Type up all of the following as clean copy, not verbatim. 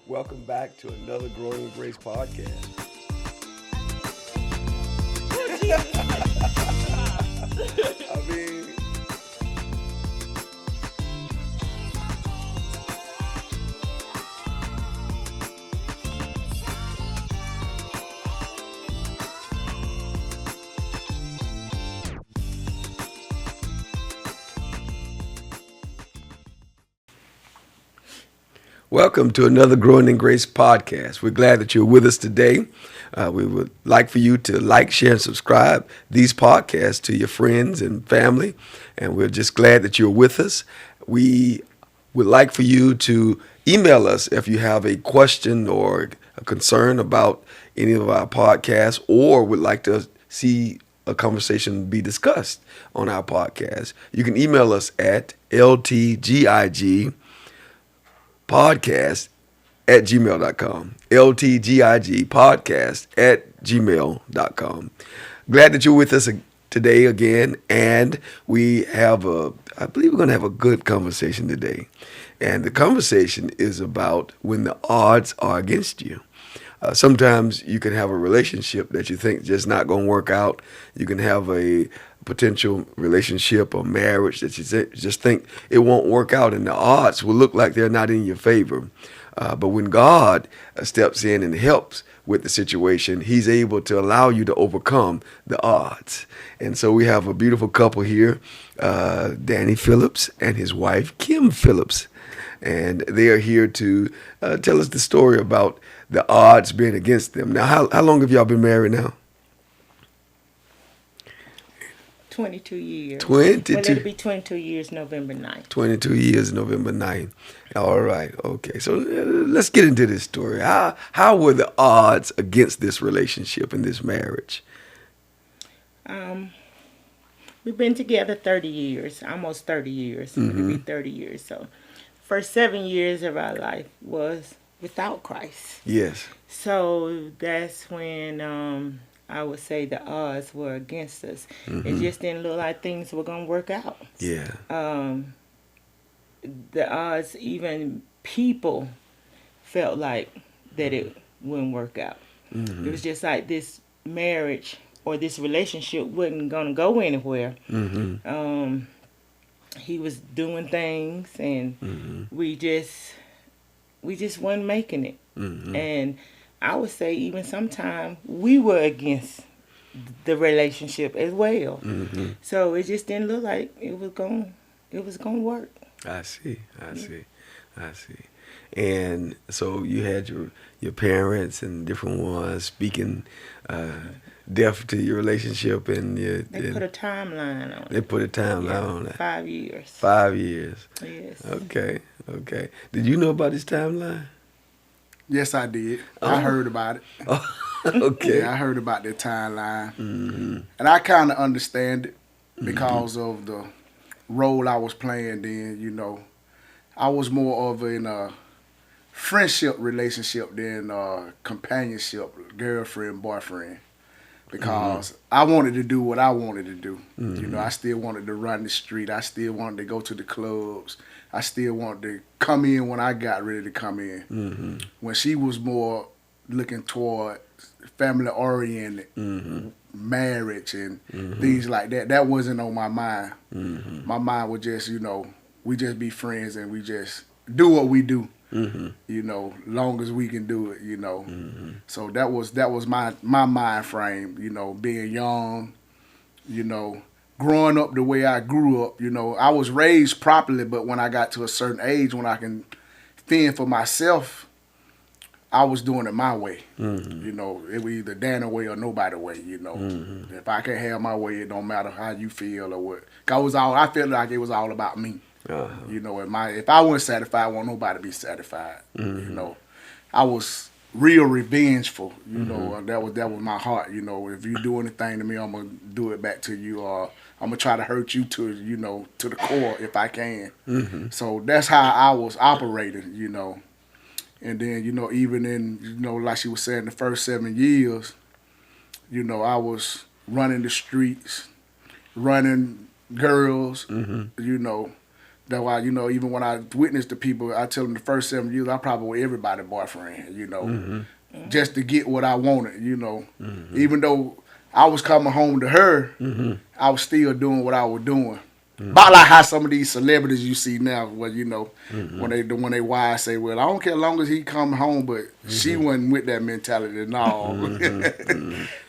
Welcome back to another Growing in Grace podcast. I mean, welcome to another Growing in Grace podcast. We're glad that you're with us today. We would like for you to like, share, and subscribe these podcasts to your friends and family. And we're just glad that you're with us. We would like for you to email us if you have a question or a concern about any of our podcasts, or would like to see a conversation be discussed on our podcast. You can email us at ltgigpodcast at gmail.com. ltgigpodcast at gmail.com. Glad that you're with us today again, and I believe we're going to have a good conversation today. And the conversation is about when the odds are against you. Sometimes you can have a relationship that you think just not going to work out. You can have a potential relationship or marriage that you just think it won't work out, and the odds will look like they're not in your favor. But when God steps in and helps with the situation, he's able to allow you to overcome the odds. And so we have a beautiful couple here, Danny Phillips and his wife, Kim Phillips. And they are here to tell us the story about the odds being against them. Now, how long have y'all been married now? 22 years. 22. Well, it'll be 22 years November 9th. 22 years November 9th. All right. Okay. So let's get into this story. How were the odds against this relationship and this marriage? We've been together 30 years, almost 30 years. It'll be 30 years. So, first 7 years of our life was without Christ. Yes. So that's when I would say the odds were against us. It just didn't look like things were gonna work out. Yeah. The odds, even people felt like that it wouldn't work out. It was just like this marriage or this relationship wasn't gonna go anywhere. He was doing things, and we just wasn't making it. And I would say even sometimes we were against the relationship as well. So it just didn't look like it was gonna work. I see. And so you had your parents and different ones speaking death to your relationship, and They put a timeline on it. They put a timeline on it. 5 years. 5 years. Yes. Okay. Did you know about this timeline? Yes, I did. I heard about it. Okay. Yeah, I heard about the timeline. And I kind of understand it because of the role I was playing then, you know. I was more of in a friendship relationship than a companionship, girlfriend, boyfriend. Because I wanted to do what I wanted to do. You know, I still wanted to run the street. I still wanted to go to the clubs. I still wanted to come in when I got ready to come in. When she was more looking toward family-oriented marriage and things like that, that wasn't on my mind. My mind was just, you know, we just be friends and we just do what we do. You know, long as we can do it, you know. So that was my mind frame, you know, being young, you know, growing up the way I grew up, you know. I was raised properly, but when I got to a certain age when I can fend for myself, I was doing it my way. You know, it was either Danny way or nobody way, you know. If I can't have my way, it don't matter how you feel or what. I felt like it was all about me. You know, if I wasn't satisfied, I want nobody to be satisfied. You know, I was real revengeful. You know, that was my heart. You know, if you do anything to me, I'm gonna do it back to you, or I'm gonna try to hurt you to the core if I can. So that's how I was operating. You know, and then you know, even in like she was saying, the first 7 years, you know, I was running the streets, running girls. You know. That's why, even when I witness the people, I tell them the first 7 years, I probably was everybody's boyfriend, just to get what I wanted, Even though I was coming home to her, I was still doing what I was doing. About like how some of these celebrities you see now, where when they wives say, "Well, I don't care as long as he come home," but she wasn't with that mentality at all.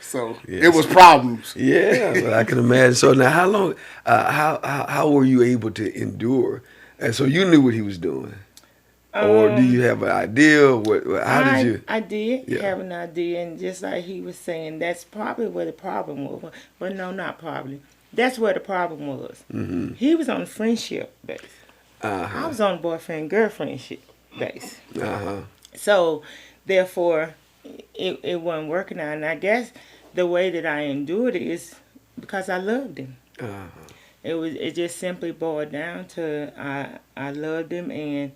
So it was problems. Yeah, well, I can imagine. So now, how long? How were you able to endure? And so you knew what he was doing, or do you have an idea? How did you? I did have an idea, and just like he was saying, that's probably where the problem was. But no, not probably. That's where the problem was. He was on a friendship base. I was on boyfriend girlfriend base. So therefore, it wasn't working out. And I guess the way that I endured it is because I loved him. It just simply boiled down to I loved him, and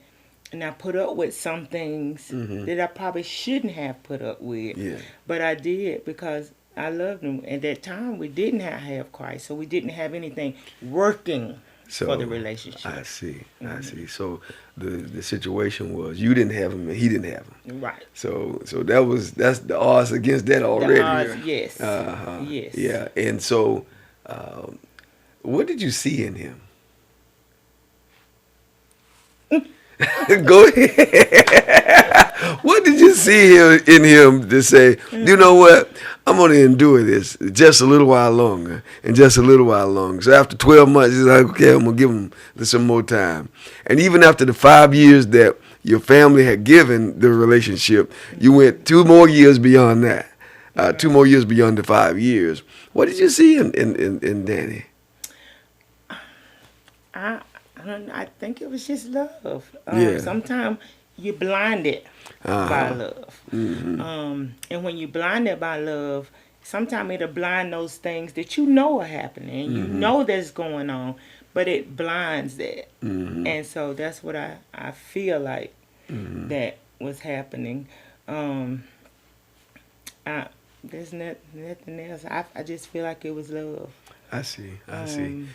I put up with some things that I probably shouldn't have put up with. Yeah. But I did because I loved him. At that time, we didn't have Christ, so we didn't have anything working for the relationship. I see. I see. So the situation was you didn't have him and he didn't have him. Right. So that's the odds against that already. The odds, yes. Yes. Yeah. And so, what did you see in him? Go ahead. What did you see in him to say, you know what, I'm going to endure this just a little while longer and just a little while longer. So after 12 months, he's like, okay, I'm going to give him some more time. And even after the 5 years that your family had given the relationship, you went 2 more years beyond that, 2 more years beyond the 5 years. What did you see in Danny? I think it was just love. Yeah. Sometimes you're blinded by love. And when you're blinded by love, sometimes it'll blind those things that you know are happening. And you know that's going on, but it blinds that. And so that's what I feel like that was happening. There's nothing else. I just feel like it was love. I see. I see.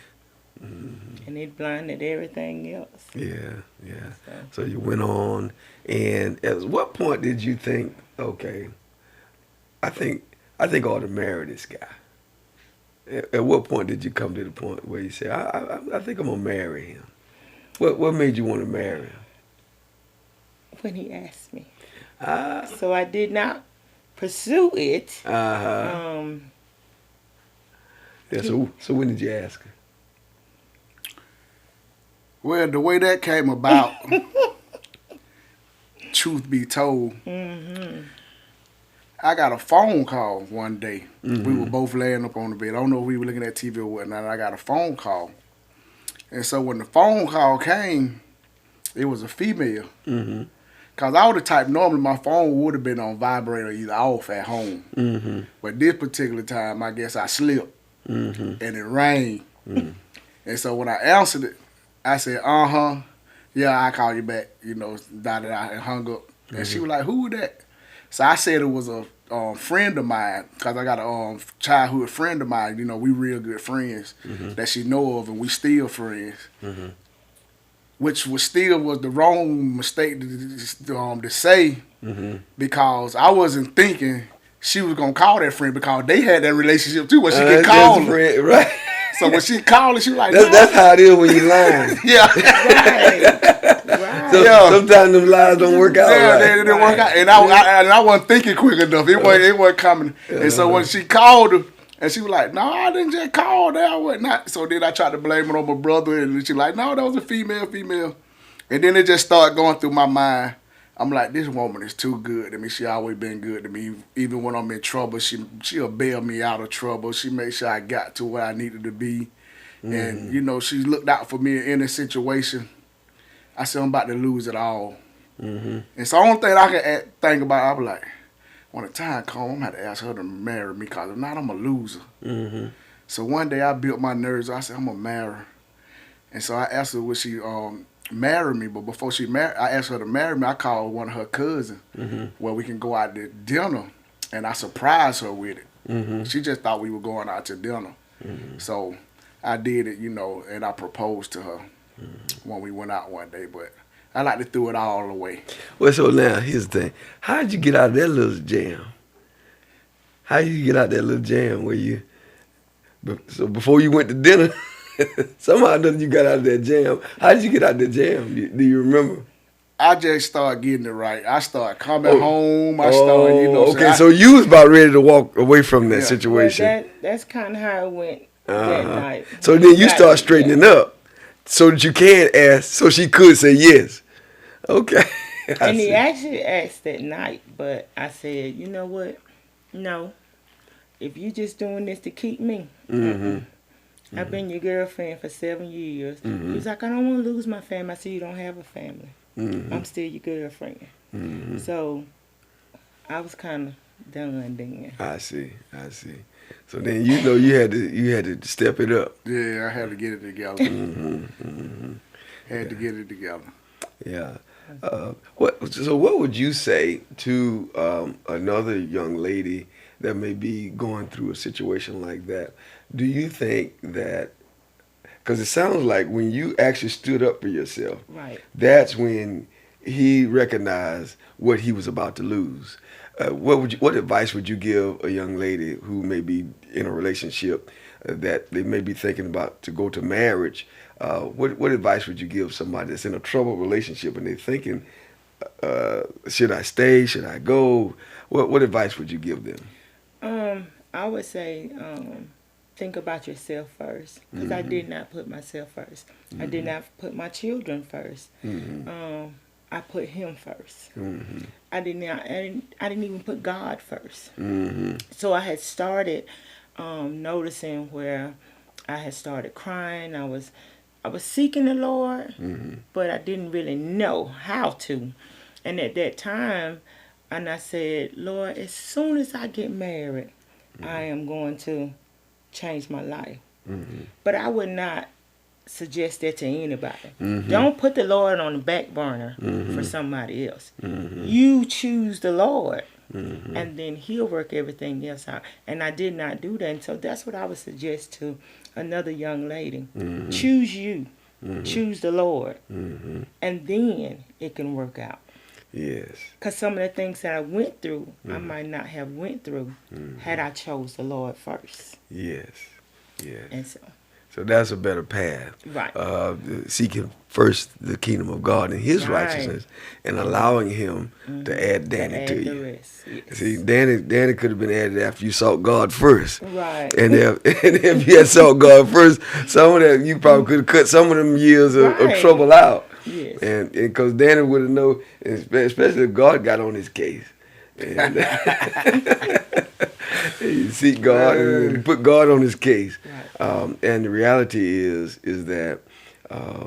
And it blinded everything else. Yeah. So you went on, and at what point did you think, okay, I think I ought to marry this guy? At what point did you come to the point where you said, I think I'm gonna marry him? What made you want to marry him? When he asked me. So I did not pursue it. Yeah. So when did you ask her? Well, the way that came about, truth be told, I got a phone call one day. We were both laying up on the bed. I don't know if we were looking at TV or whatnot. I got a phone call. And so when the phone call came, it was a female. Because I was the type, normally my phone would have been on vibrator either off at home. But this particular time, I guess I slipped. And it rang. And so when I answered it, I said, yeah, I'll call you back. Dotted out and hung up. And she was like, who was that? So I said it was a friend of mine, because I got a childhood friend of mine. We real good friends that she know of, and we still friends. Which was the wrong mistake to say, because I wasn't thinking she was going to call that friend, because they had that relationship too, where she could call her. Friend, right. So when she called her, she was like, that's how it is when you lying. Yeah. Right. So sometimes them lies don't work out. Yeah, right. they didn't work out. And I wasn't thinking quick enough. It wasn't coming. And so when she called her, and she was like, no, I didn't just call that. I was not. So then I tried to blame it on my brother, and she was like, no, that was a female. And then it just started going through my mind. I'm like, this woman is too good to me. She always been good to me. Even when I'm in trouble, she'll bail me out of trouble. She made sure I got to where I needed to be. And, she looked out for me in any situation. I said, I'm about to lose it all. And so the only thing I can think about, I was like, when the time comes, I'm going to have to ask her to marry me, because if not, I'm a loser. So one day I built my nerves. I said, I'm going to marry her. And so I asked her, would she marry me? But before I asked her to marry me, I called one of her cousins where we can go out to dinner, and I surprised her with it. She just thought we were going out to dinner. So I did it, and I proposed to her. when we went out one day. But I like to throw it all away. Well, so now here's the thing: how did you get out of that little jam? How did you get out that little jam where you? So before you went to dinner, somehow or another you got out of that jam. How did you get out of that jam? Do you remember? I just started getting it right. I started coming Oh. home. I started, Okay, so you was about ready to walk away from that Yeah. Well, situation. that's kind of how it went that night. So then you Got start it, straightening yeah. up so that you can ask, so she could say yes. Okay. I And he see. actually asked that night, but I said, you know what? No. If you just doing this to keep me, I've been your girlfriend for 7 years. He's like, I don't want to lose my family. I said, you don't have a family. I'm still your girlfriend. So I was kind of done then. I see. So then you had to step it up. Yeah, I had to get it together. Had to get it together. Yeah. What would you say to another young lady that may be going through a situation like that? Do you think that, because it sounds like when you actually stood up for yourself, Right. that's when he recognized what he was about to lose. What advice would you give a young lady who may be in a relationship that they may be thinking about to go to marriage? What advice would you give somebody that's in a troubled relationship and they're thinking, should I stay? Should I go? What advice would you give them? I would say think about yourself first, because I did not put myself first. I did not put my children first. I put him first. I didn't even put God first. So I had started noticing where I had started crying. I was seeking the Lord, but I didn't really know how to. And at that time, and I said, Lord, as soon as I get married, I am going to change my life. But I would not suggest that to anybody. Don't put the Lord on the back burner for somebody else. You choose the Lord, and then He'll work everything else out. And I did not do that. And so that's what I would suggest to another young lady. Choose you. Choose the Lord. And then it can work out. Yes. Because some of the things that I went through, I might not have went through had I chose the Lord first. Yes. And so, So that's a better path. right. Seeking first the kingdom of God and His Right. righteousness, and allowing Him to add Danny add to the you. rest. Yes. See, Danny could have been added after you sought God first. Right. And if you had sought God first, some of that you probably could have cut some of them years of Right. trouble out. Yes. And because Danny would have known, especially if God got on his case. And you seek God and put God on his case. Right. And the reality is that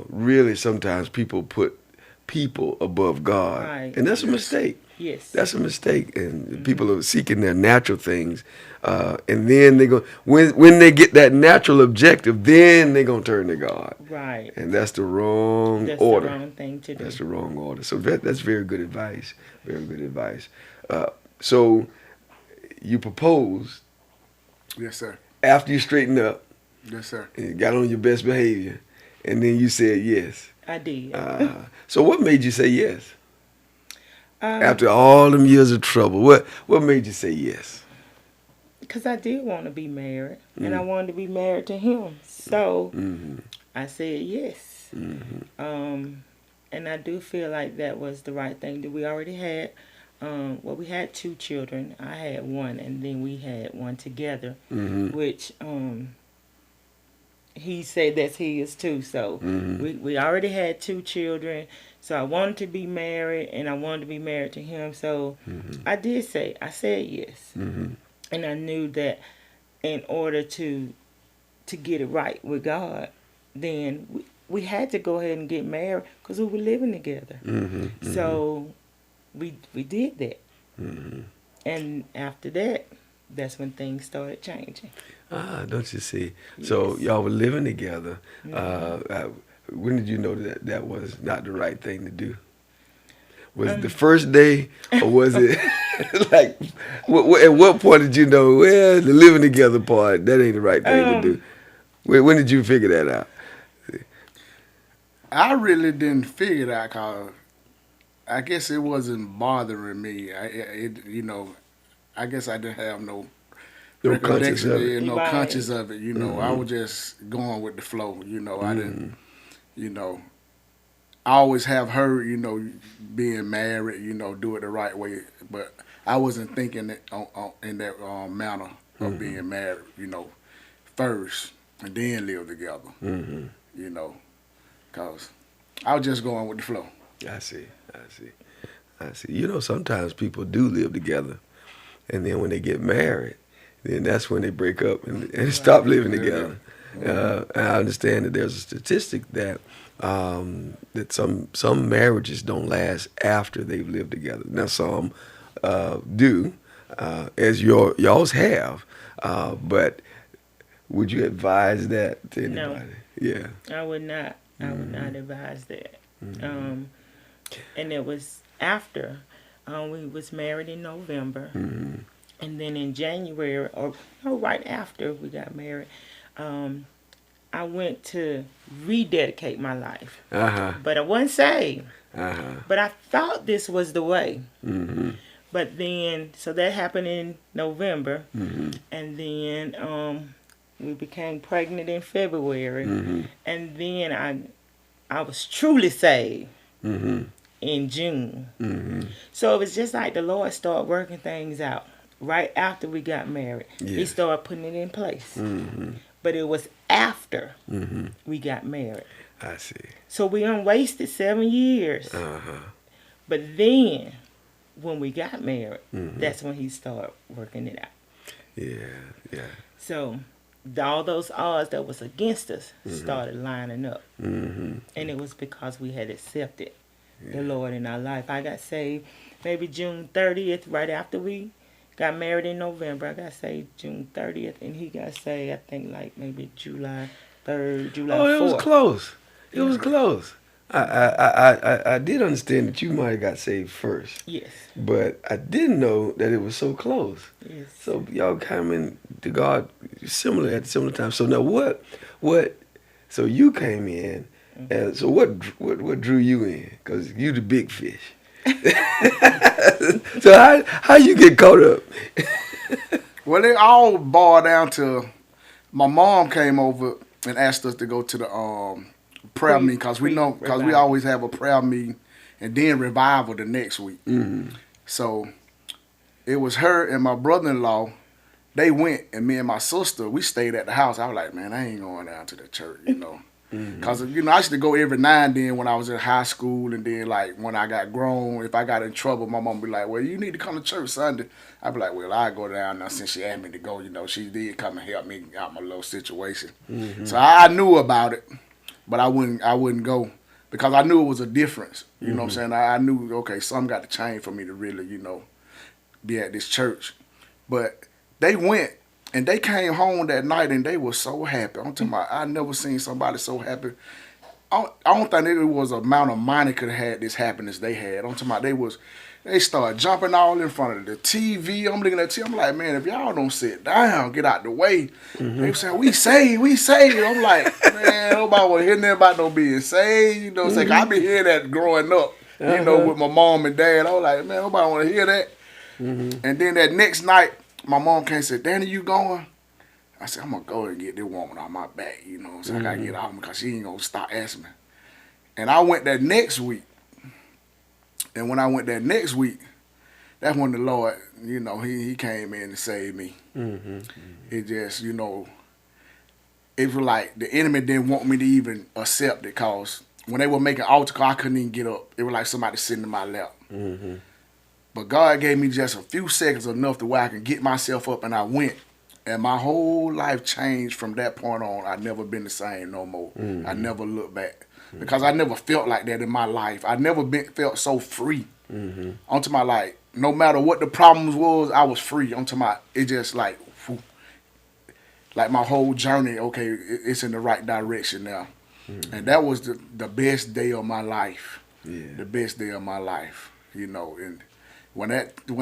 really sometimes people put people above God. Right. And that's a mistake. Yes. That's a mistake. And people are seeking their natural things. And then they go when they get that natural objective, then they're going to turn to God. Right. And that's the wrong That's order. the wrong thing to do. That's the wrong order. So that's very good advice. Very good advice. So you proposed Yes, sir. after you straightened up Yes, sir. and you got on your best behavior, and then you said yes. I did. So what made you say yes? Um, After all them years of trouble, what made you say yes? Because I did want to be married, and I wanted to be married to him. So I said yes. And I do feel like that was the right thing that we already had. We had 2 children. I had 1, and then we had 1 together, which he said that's his too. So we already had 2 children. So I wanted to be married, and I wanted to be married to him. So I said yes. And I knew that in order to get it right with God, then we had to go ahead and get married because we were living together. So we did that. And after that, that's when things started changing. Don't you see? So y'all were living together. When did you know that was not the right thing to do? Was it the first day, or was it like, at what point did you know, well, the living together part, that ain't the right thing to do? When did you figure that out? I really didn't figure that cause I guess it wasn't bothering me. I guess I didn't have no No conscious recollection, of it. no Right. conscious of it. I was just going with the flow. I didn't. You know, I always have heard. Being married. Do it the right way, but I wasn't thinking it in that manner of being married. First and then live together. You know, cause I was just going with the flow. I see. I see. I see. Sometimes people do live together, and then when they get married, then that's when they break up and stop living Yeah. together. I understand that there's a statistic that that some marriages don't last after they've lived together. Now some do, as y'all's have, but would you advise that to No, anybody? Yeah. I would not. I would not advise that. Um, and it was after we was married in November, and then in January, or no, right after we got married, I went to rededicate my life. Uh-huh. But I wasn't saved. Uh-huh. But I thought this was the way. Mm-hmm. But then, so that happened in November, Mm-hmm. and then we became pregnant in February, Mm-hmm. and then I was truly saved Mm-hmm. in June. Mm-hmm. So it was just like the Lord started working things out right after we got married. He Yes. started putting it in place. Mm-hmm. But it was after Mm-hmm. we got married. I see. So we wasted 7 years. Uh-huh. But then when we got married, Mhm. that's when he started working it out. Yeah. Yeah. So all those odds that was against us started lining up. Mm-hmm. And it was because we had accepted the Lord in our life. I got saved maybe June 30th, right after we got married in November. I got saved June 30th, and he got saved, I think, like maybe July 3rd, July 4th. Oh, it was close. It was Yeah. close. I did understand that you might have got saved first, Yes. but I didn't know that it was so close. Yes. So y'all coming to God similar at similar times. So now what? So you came in. So what drew you in? Because you the big fish. So how you get caught up? Well, it all boiled down to my mom came over and asked us to go to the prayer meeting because we Revival. always have a prayer meeting and then revival the next week. Mm-hmm. So it was her and my brother-in-law. They went, and me and my sister, we stayed at the house. I was like, man, I ain't going down to the church, Because, I used to go every now and then when I was in high school, and then, like, when I got grown, if I got in trouble, my mom would be like, well, you need to come to church Sunday. I'd be like, well, I'll go down now since she asked me to go, She did come and help me out my little situation. Mm-hmm. So I knew about it, but I wouldn't go because I knew it was a difference. You know what I'm saying? I knew, okay, something got to change for me to really, be at this church. But they went, and they came home that night, and they were so happy. I'm talking about, I never seen somebody so happy. I don't think it was the amount of money could have had this happiness they had. I'm talking about they started jumping all in front of the TV. I'm looking at the TV. I'm like, man, if y'all don't sit down, get out the way. They were saying, we saved. I'm like, man, nobody was hearing nothing about no being saved. Saying, I been hearing that growing up, with my mom and dad. I was like, man, nobody want to hear that. And then that next night, my mom came and said, Danny, you going? I said, I'm going to go and get this woman on my back, So I got to get off because she ain't going to stop asking me. And I went that next week. And when I went that next week, that's when the Lord, he came in and saved me. Mm-hmm. It just, it was like the enemy didn't want me to even accept it because when they were making altar call, I couldn't even get up. It was like somebody sitting in my lap. Mm-hmm. But God gave me just a few seconds enough to where I can get myself up, and I went. And my whole life changed from that point on. I've never been the same no more. I never looked back. Because I never felt like that in my life. I never felt so free. I'm talking about, like, no matter what the problems was, I was free. I'm talking about, it just like, whew, like my whole journey, okay, it's in the right direction now. And that was the best day of my life. Yeah. The best day of my life, And when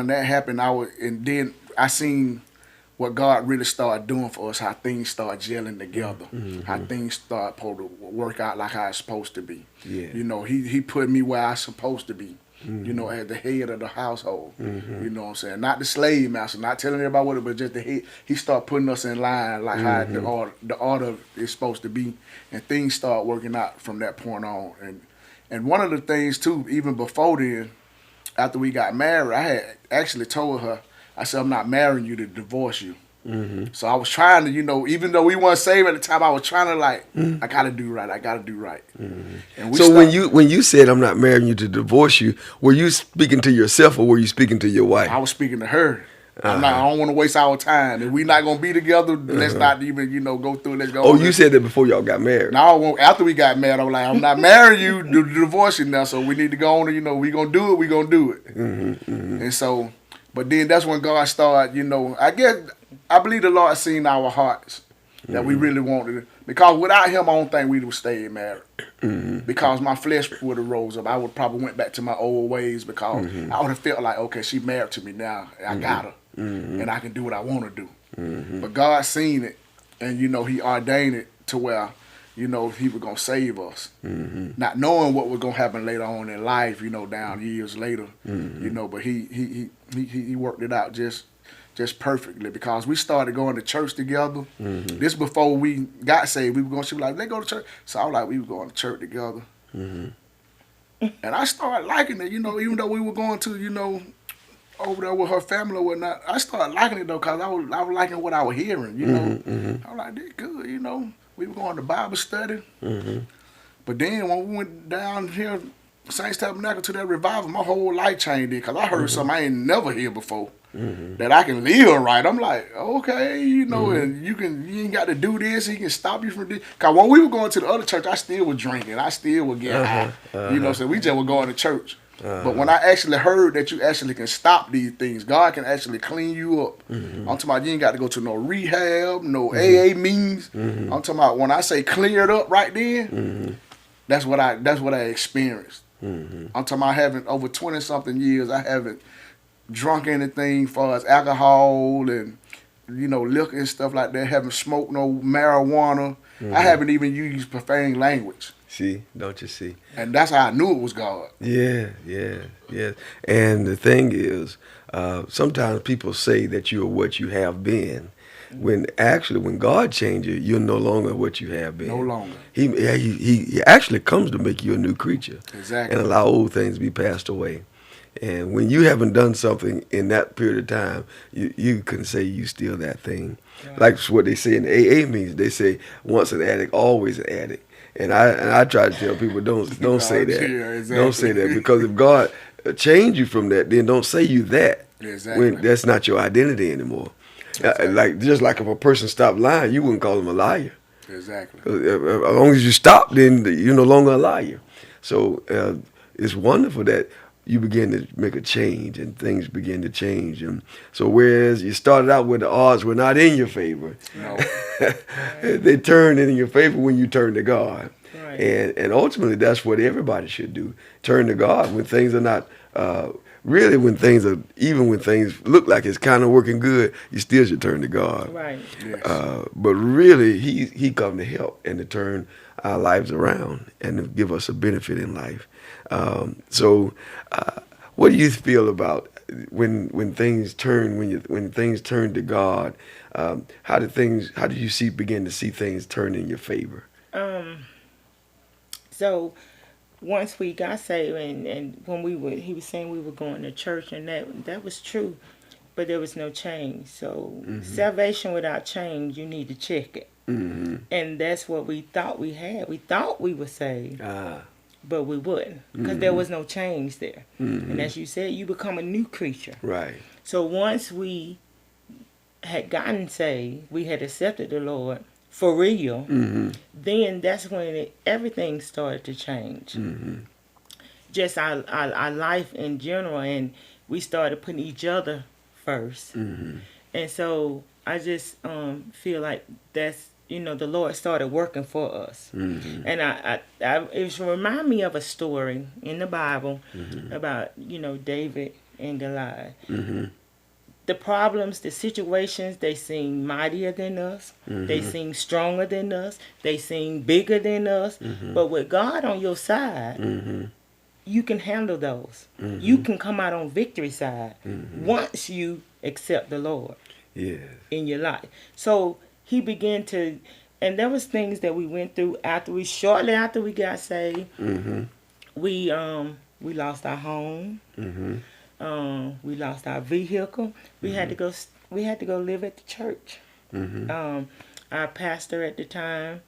that happened, and then I seen what God really started doing for us, how things start gelling together, how things start to work out like how it's supposed to be. Yeah. You know, he put me where I'm supposed to be, you know, as the head of the household. You know what I'm saying? Not the slave master, not telling everybody what it, but just the head. He started putting us in line like how the order is supposed to be, and things start working out from that point on. And one of the things too, even before then, after we got married, I had actually told her, I said, I'm not marrying you to divorce you. So I was trying to, you know, even though we weren't saved at the time, I was trying to like, I gotta do right, I gotta do right. And we So when you said I'm not marrying you to divorce you, were you speaking to yourself or were you speaking to your wife? I was speaking to her. I don't want to waste our time. If we're not gonna be together, let's not even, you know, go through it. Let's go. Oh, you said that before y'all got married. No, after we got married, I was like, I'm not marrying you to divorce you now. So we need to go on. You know, we gonna do it. We gonna do it. And so, but then that's when God started. You know, I believe the Lord seen our hearts that we really wanted it. Because without Him, I don't think we would stay married. Because my flesh would have rose up. I would probably went back to my old ways because I would have felt like, okay, she married to me now. I got her. And I can do what I want to do. But God seen it, and, you know, He ordained it to where, you know, He was going to save us. Not knowing what was going to happen later on in life, you know, down years later. You know, but He worked it out just perfectly, because we started going to church together. This before we got saved. She was like, let's go to church. So I was like, we were going to church together. And I started liking it, you know, even though we were going to, you know, over there with her family or whatnot. I started liking it though, because I was liking what I was hearing, you know. I was like, this good, you know. We were going to Bible study. But then when we went down here, Saints Tabernacle, to that revival, my whole life changed, because I heard something I ain't never heard before. That I can live right. I'm like, okay, you know, and you ain't got to do this. He can stop you from this. Cause when we were going to the other church, I still was drinking. I still would get high. You know, so we just were going to church. But when I actually heard that you actually can stop these things, God can actually clean you up. I'm talking about you ain't got to go to no rehab, no AA meetings. I'm talking about when I say cleared up right then, that's what I experienced. I'm talking about having over 20 something years, I haven't drunk anything for as alcohol and, you know, liquor and stuff like that. Haven't smoked no marijuana. I haven't even used profane language. See, don't you see? And that's how I knew it was God. Yeah. And the thing is, sometimes people say that you are what you have been, when actually when God changes you, you're no longer what you have been. No longer. He actually comes to make you a new creature. Exactly. And allow old things to be passed away. And when you haven't done something in that period of time, you can say you still that thing. Right. Like what they say in the AA meetings. They say once an addict, always an addict. And I try to tell people don't say that. Yeah, exactly. Don't say that, because if God changed you from that, then don't say you that. Exactly. When that's not your identity anymore. Exactly. Just like if a person stopped lying, you wouldn't call him a liar. Exactly. As long as you stop, then you're no longer a liar. So it's wonderful that you begin to make a change and things begin to change. And so whereas you started out with the odds were not in your favor, no. They turn in your favor when you turn to God. Right. And ultimately that's what everybody should do. Turn to God when things are not, really when things look like it's kind of working good, you still should turn to God. Right. Yes. But really he come to help and to turn our lives around and to give us a benefit in life. So what do you feel about when things turn to God? How do you begin to see things turn in your favor? So once we got saved, and when he was saying we were going to church, and that was true, but there was no change. So salvation without change, you need to check it. And that's what we thought we had. We thought we were saved. But we wouldn't, because there was no change there. And as you said, you become a new creature. Right. So once we had gotten saved, we had accepted the Lord for real, then that's when everything started to change. Just our life in general, and we started putting each other first. And so I just feel like that's, the Lord started working for us. And it remind me of a story in the Bible about, David and Goliath. the problems, the situations, they seem mightier than us. They seem stronger than us. They seem bigger than us. But with God on your side, you can handle those. You can come out on victory side once you accept the Lord in your life. So he began to, and there was things that we went through shortly after we got saved. We lost our home. We lost our vehicle. We had to go. We had to go live at the church. Our pastor at the time,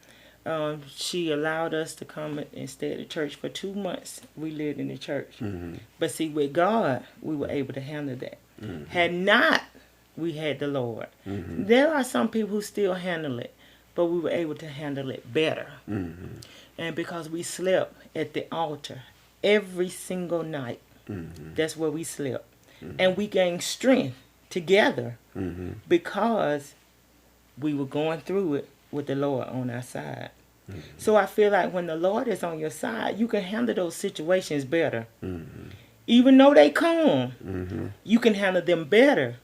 she allowed us to come and stay at the church for 2 months. We lived in the church. But see, with God, we were able to handle that. Had not, we had the Lord. There are some people who still handle it, but we were able to handle it better. And because we slept at the altar every single night, that's where we slept. And we gained strength together because we were going through it with the Lord on our side. So I feel like when the Lord is on your side, you can handle those situations better. Even though they come, you can handle them better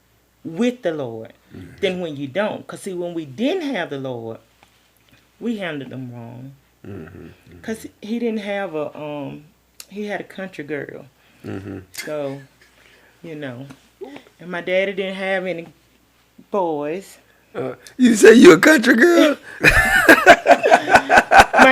with the Lord than when you don't. Because see, when we didn't have the Lord, we handled them wrong. Because he didn't have he had a country girl. So, you know, and my daddy didn't have any boys. You say you a country girl? My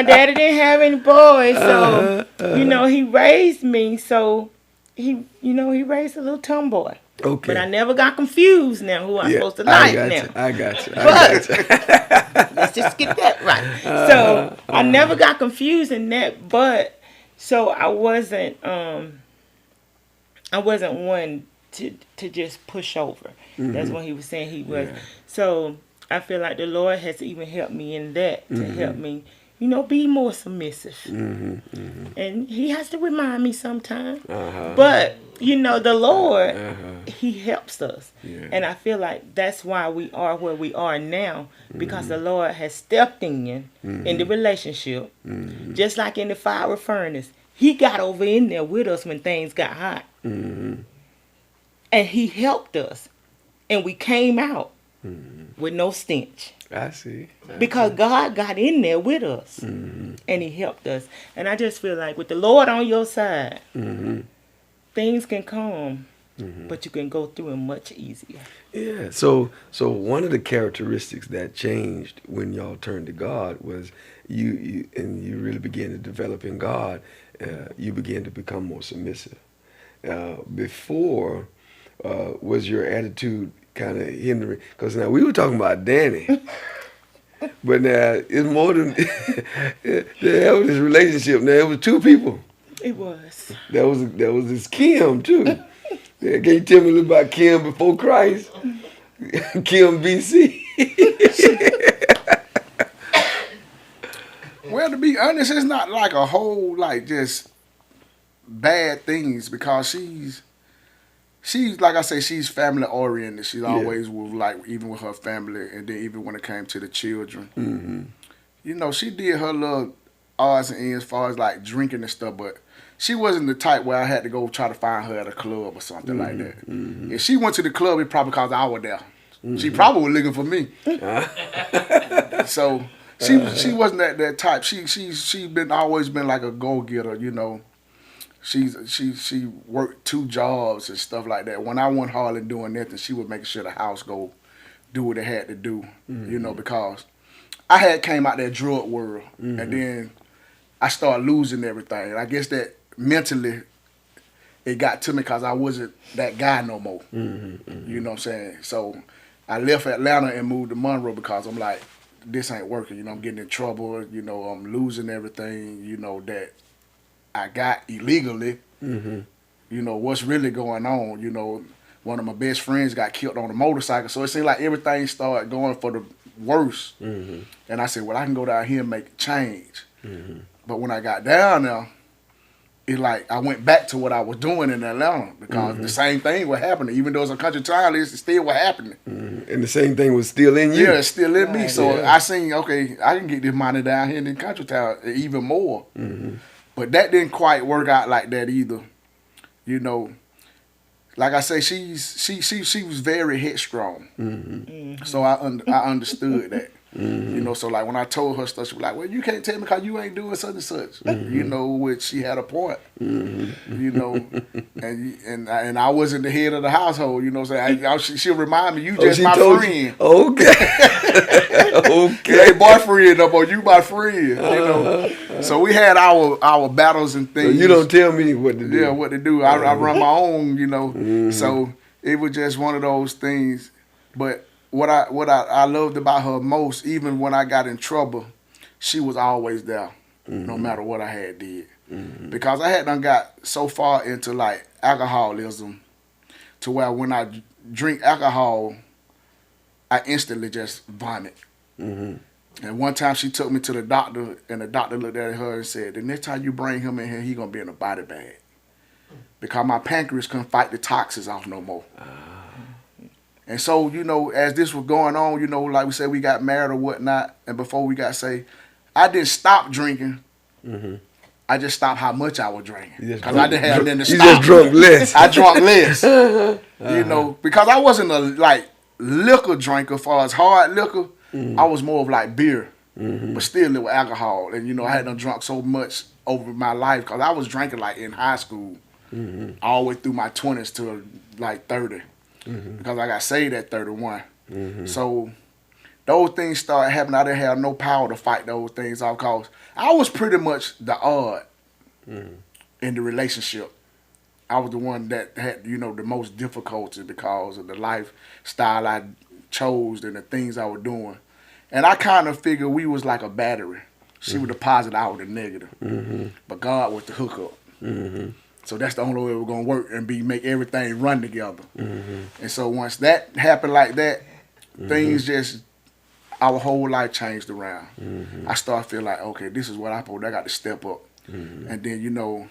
daddy didn't have any boys, so you know he raised me. So he raised a little tomboy. Okay. But I never got confused now who I'm supposed to like now. I got you. Let's just get that right. So I never got confused in that, but so I wasn't one to just push over. That's what he was saying he was. Yeah. So I feel like the Lord has even helped me in that to help me, be more submissive. And he has to remind me sometimes. But, the Lord, he helps us. Yeah. And I feel like that's why we are where we are now, because the Lord has stepped in the relationship, just like in the fiery furnace. He got over in there with us when things got hot. And he helped us. And we came out with no stench. I see. Because God got in there with us. And he helped us. And I just feel like with the Lord on your side, things can come, but you can go through them much easier. Yeah. So one of the characteristics that changed when y'all turned to God was you really began to develop in God. You began to become more submissive. Before, was your attitude kind of hindering? Because now we were talking about Danny, but now it's more than they have this relationship. Now it was two people. It was. That was this Kim too. Can you tell me a little about Kim before Christ? Kim BC. Well, to be honest, it's not like a whole just bad things, because she's like I say, she's family oriented. She's always with even with her family, and then even when it came to the children, she did her little odds and ends as far as drinking and stuff, but she wasn't the type where I had to go try to find her at a club or something like that. If she went to the club, it probably because I was there. She probably was looking for me. So she wasn't that type. She always been like a go getter. She worked 2 jobs and stuff like that. When I wasn't hardly doing nothing, she would make sure the house go do what it had to do. Because I had came out that drug world, and then I started losing everything. And I guess that mentally it got to me because I wasn't that guy no more. You know what I'm saying? So I left Atlanta and moved to Monroe because I'm like, this ain't working. I'm getting in trouble. I'm losing everything. That I got illegally. What's really going on. One of my best friends got killed on a motorcycle. So it seemed like everything started going for the worse. And I said, well, I can go down here and make a change. But when I got down there, it's like I went back to what I was doing in Atlanta, because the same thing was happening. Even though it's a country town, it still was happening. And the same thing was still in you. Yeah, it's still in me. So I seen, okay, I can get this money down here in the country town even more. But that didn't quite work out like that either. like I say, she was very headstrong. So I understood that. You know, so like when I told her stuff, she was like, "Well, you can't tell me because you ain't doing such and such." You know, which she had a point. You know, and I wasn't the head of the household. You know, so she'll remind me, "You just she my told friend." You? Okay. It ain't boyfriend no more. You my friend. You know, so we had our battles and So things. you don't tell me what to do. Yeah, what to do. I run my own. You know, so it was just one of those things. But what I loved about her most, even when I got in trouble, she was always there, no matter what I had did. Because I had done got so far into like alcoholism, to where when I drink alcohol, I instantly just vomit. And one time she took me to the doctor, and the doctor looked at her and said, "The next time you bring him in here, he gonna be in a body bag, because my pancreas couldn't fight the toxins off no more." And so, you know, as this was going on, you know, like we said, we got married or whatnot, and before we got saved, I didn't stop drinking. I just stopped how much I was drinking, because I didn't have nothing to stop. You just drunk less. I drunk less, you know, because I wasn't a like liquor drinker. As far as hard liquor, I was more of like beer, but still it was alcohol. And you know, I hadn't drunk so much over my life, because I was drinking like in high school, all the way through my 20s to like 30. Because I got saved at 31. So those things started happening. I didn't have no power to fight those things off, because I was pretty much the odd in the relationship. I was the one that had, you know, the most difficulty because of the lifestyle I chose and the things I was doing. And I kind of figured we was like a battery. She was the positive, I was the negative. But God was the hookup. So that's the only way we're gonna work and make everything run together. And so once that happened like that, things just, our whole life changed around. I started feeling like, okay, this is what I got to step up. And then, you know,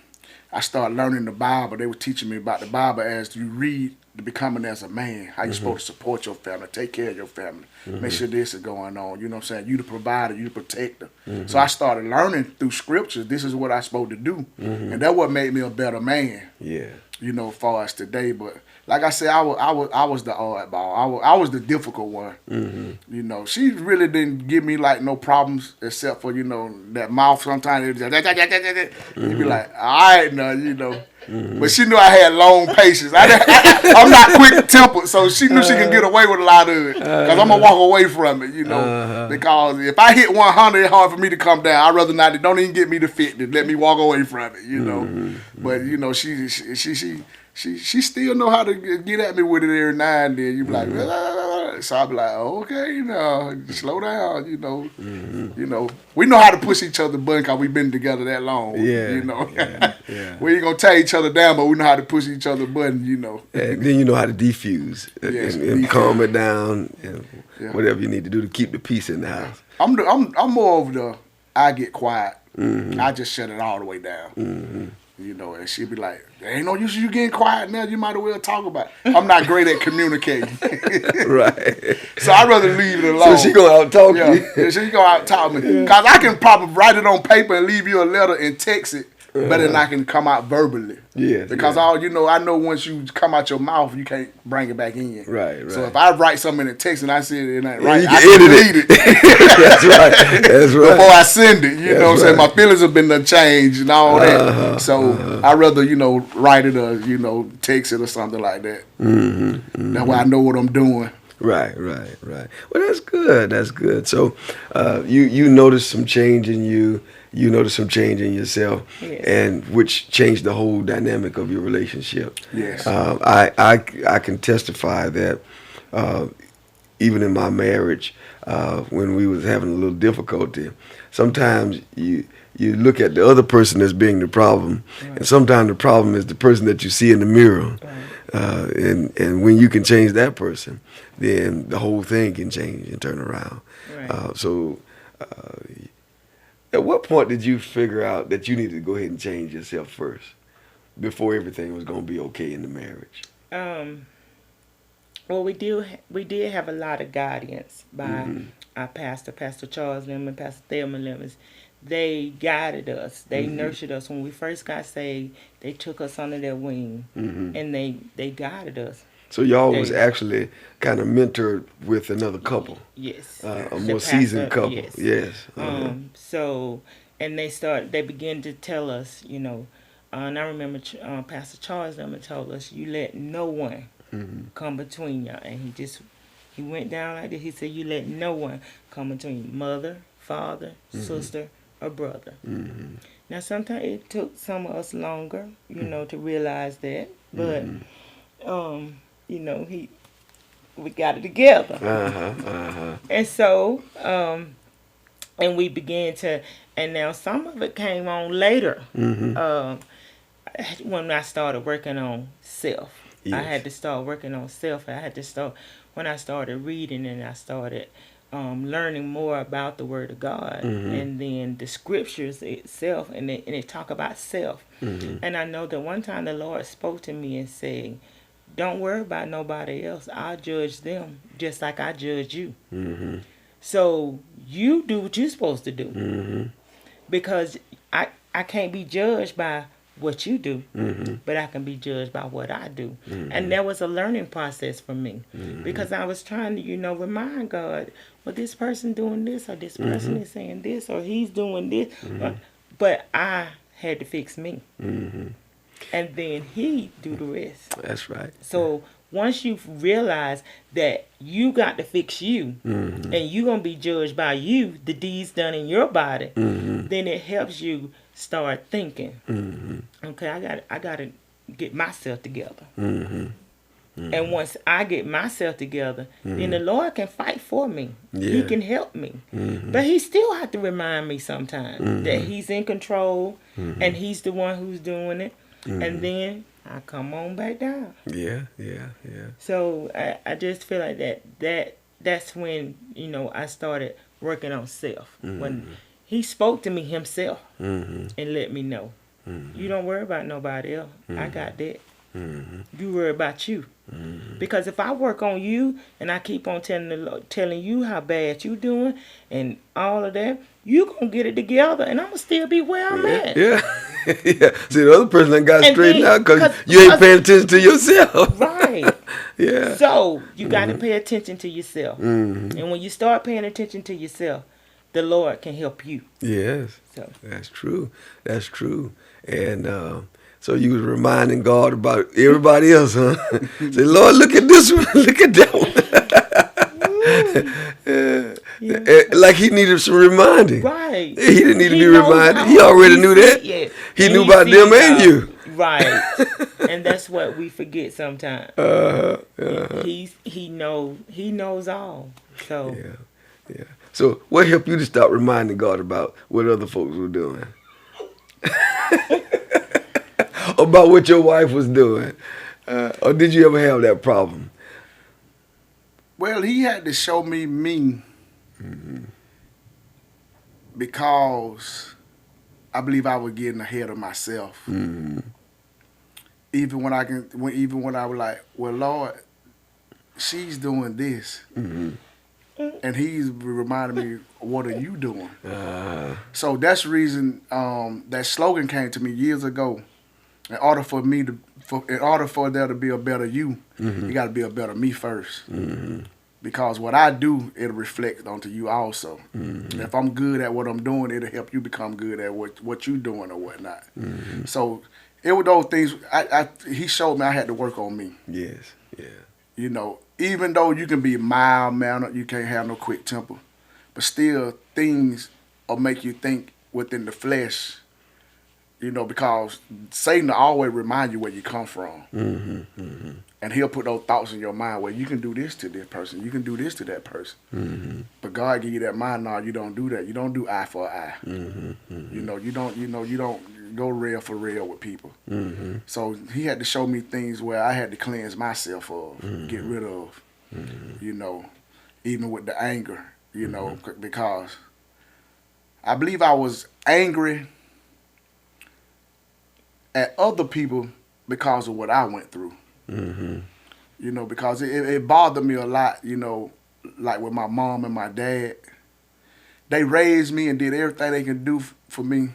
I started learning the Bible. They were teaching me about the Bible as you read the becoming as a man, how you're supposed to support your family, take care of your family, make sure this is going on. You know what I'm saying? You the provider, you the protector. So I started learning through scriptures, this is what I'm supposed to do. And that's what made me a better man. Yeah. You know, as far as today. But like I said, I was the oddball. I was the difficult one. You know, she really didn't give me like no problems, except for, you know, that mouth sometimes. It was like, you'd be like, all right, now, you know. But she knew I had long patience. I'm not quick tempered, so she knew she can get away with a lot of it. Because I'm going to walk away from it, you know. Because if I hit 100, it's hard for me to come down. I'd rather not. Don't even get me to 50. Let me walk away from it, you know. But, you know, she still know how to get at me with it every now and then. You be like, so I be like, okay, you know, slow down, you know. You know, we know how to push each other button because we've been together that long. Yeah. You know. Yeah. We ain't gonna tear each other down, but we know how to push each other button, you know. And then you know how to defuse and calm it down and whatever you need to do to keep the peace in the house. I'm more of the I get quiet. I just shut it all the way down. You know, and she'd be like, "There ain't no use you getting quiet now. You might as well talk about it." I'm not great at communicating. Right. So I'd rather leave it alone. So she go out and talk to you. Yeah, she go out and talk to me. Because I can probably write it on paper and leave you a letter and text it better than I can come out verbally. Yeah. Because all you know, I know once you come out your mouth, you can't bring it back in. Right. So if I write something in a text and I see it ain't right, you I can can edit delete it. That's right. Before I send it, you know what I'm saying? My feelings have been changed and all that. So I'd rather, you know, write it or, you know, text it or something like that. That way I know what I'm doing. Right. Well, that's good. So you noticed some change in you. You noticed some change in yourself, and which changed the whole dynamic of your relationship. Yes. I can testify that even in my marriage, when we was having a little difficulty, sometimes you look at the other person as being the problem, and sometimes the problem is the person that you see in the mirror. And when you can change that person, then the whole thing can change and turn around. At what point did you figure out that you needed to go ahead and change yourself first before everything was going to be okay in the marriage? Well, we did have a lot of guidance by our pastor, Pastor Charles Lemon, Pastor Thelma Lemons. they guided us. They nurtured us. When we first got saved, they took us under their wing, and they guided us. So y'all was They- actually kind of mentored with another couple, Yes. a The more seasoned pastor, couple. yes. Yes. So, and they began to tell us, and I remember Pastor Charles them told us, you let no one come between y'all. And he went down like this. He said, you let no one come between mother, father, sister, or brother. Now, sometimes it took some of us longer, to realize that. But, we got it together. And so, and we began to, and now some of it came on later. When I started working on self. I Yes. had to start working on self. I had to start, when I started reading and I started learning more about the Word of God, and then the Scriptures itself, and it talk about self. And I know that one time the Lord spoke to me and said, don't worry about nobody else. I'll judge them just like I judge you. So you do what you're supposed to do. Because I can't be judged by what you do, but I can be judged by what I do. And that was a learning process for me, because I was trying to, remind God, well, this person doing this, or this person is saying this, or he's doing this. But I had to fix me. And then he do the rest. That's right. So once you realize that you got to fix you, and you're going to be judged by you, the deeds done in your body, then it helps you start thinking, okay, I got to get myself together. And once I get myself together, then the Lord can fight for me. He Yeah. can help me. But he still have to remind me sometimes that he's in control, and he's the one who's doing it. And then I come on back down. Yeah. So I just feel like that's when, I started working on self. When he spoke to me himself and let me know, you don't worry about nobody else. I got that. You worry about you. Because if I work on you and I keep on telling you how bad you doing and all of that, you going to get it together, and I'm going to still be where I'm at. Yeah. Yeah. See, the other person done got And straightened then- out because 'cause- you ain't 'cause- paying attention to yourself. Right. Yeah. So you got to pay attention to yourself. And when you start paying attention to yourself, the Lord can help you. Yes. So That's true. That's true. And so you was reminding God about everybody else, huh? Say, Lord, look at this one. Look at that one. Like he needed some reminding. right. He didn't need to be knows reminded. all. He already knew see that. it. He And knew about them sees and all. you. Right. And that's what we forget sometimes. He knows all. So Yeah. So what helped you to stop reminding God about what other folks were doing? About what your wife was doing? Or did you ever have that problem? Well, he had to show me because I believe I was getting ahead of myself. Even when I was like, well, Lord, she's doing this, and he's reminding me, what are you doing? So that's the reason that slogan came to me years ago. In order for there to be a better you, you got to be a better me first. Because what I do, it'll reflect onto you also. And if I'm good at what I'm doing, it'll help you become good at what you're doing or whatnot. So it was those things. He showed me I had to work on me. Yes. Yeah. Even though you can be mild-mannered, you can't have no quick temper, but still things will make you think within the flesh. Because Satan will always remind you where you come from. And he'll put those thoughts in your mind where you can do this to this person, you can do this to that person. But God give you that mind, no, you don't do that. You don't do eye for eye. You don't go real for real with people. So he had to show me things where I had to cleanse myself of, get rid of, even with the anger, because I believe I was angry at other people because of what I went through. Because it bothered me a lot, like with my mom and my dad. they raised me and did everything they could do for me.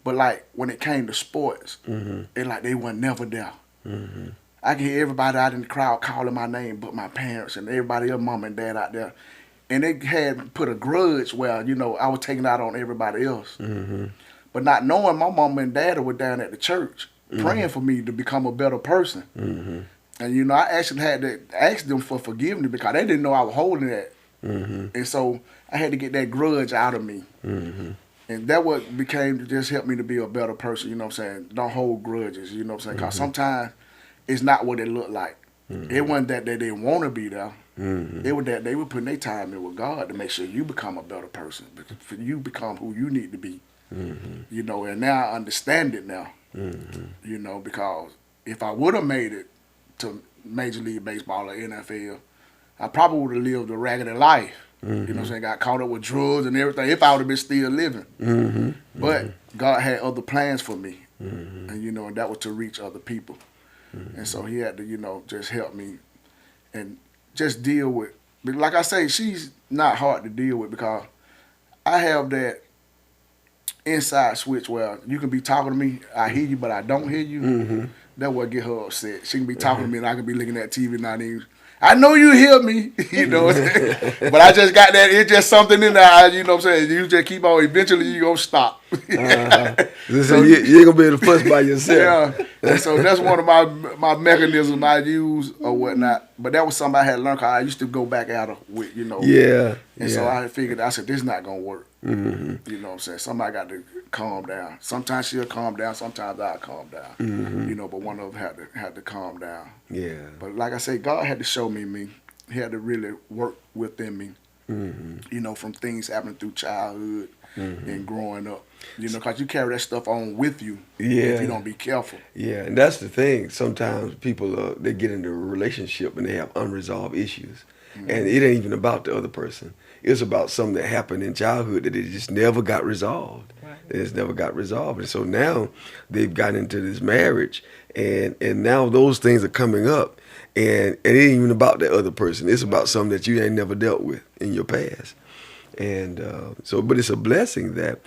But like when it came to sports, it like they were never there. I can hear everybody out in the crowd calling my name, but my parents and everybody else, mom and dad out there. And they had put a grudge where, you know, I was taking out on everybody else. But not knowing my mom and dad were down at the church praying for me to become a better person. And, you know, I actually had to ask them for forgiveness because they didn't know I was holding that. And so I had to get that grudge out of me. And that what became to just help me to be a better person, you know what I'm saying? Don't hold grudges, you know what I'm saying? Because sometimes it's not what it looked like. It wasn't that they didn't want to be there. It was that they were putting their time in with God to make sure you become a better person, for you become who you need to be. You know, and now I understand it now. You know, because if I would have made it to Major League Baseball or NFL, I probably would have lived a raggedy life. You know what I'm saying? Got caught up with drugs and everything if I would have been still living. But God had other plans for me. And, you know, and that was to reach other people. And so he had to, you know, just help me and just deal with. But like I say, she's not hard to deal with because I have that inside switch where you can be talking to me, I hear you, but I don't hear you. That would get her upset. She can be talking to me and I can be looking at TV and not even, I know you hear me, you know what I'm saying? But I just got that, it's just something in there, you know what I'm saying? You just keep on, eventually you going to stop. So you ain't going to be able to fuss by yourself. Yeah, and so that's one of my mechanisms I use or whatnot. But that was something I had learned because I used to go back at her with, you know. And so I figured, I said, this is not going to work. You know what I'm saying? Somebody got to calm down. Sometimes she'll calm down, sometimes I'll calm down. You know, but one of them had to calm down. Yeah. But like I say, God had to show me. He had to really work within me. You know, from things happening through childhood and growing up. You know, because you carry that stuff on with you if you don't be careful. Yeah, and that's the thing. Sometimes people, they get into a relationship and they have unresolved issues. And it ain't even about the other person. It's about something that happened in childhood that it just never got resolved. It's never got resolved. And so now they've gotten into this marriage and now those things are coming up. And it ain't even about the other person. It's about something that you ain't never dealt with in your past. And so, but it's a blessing that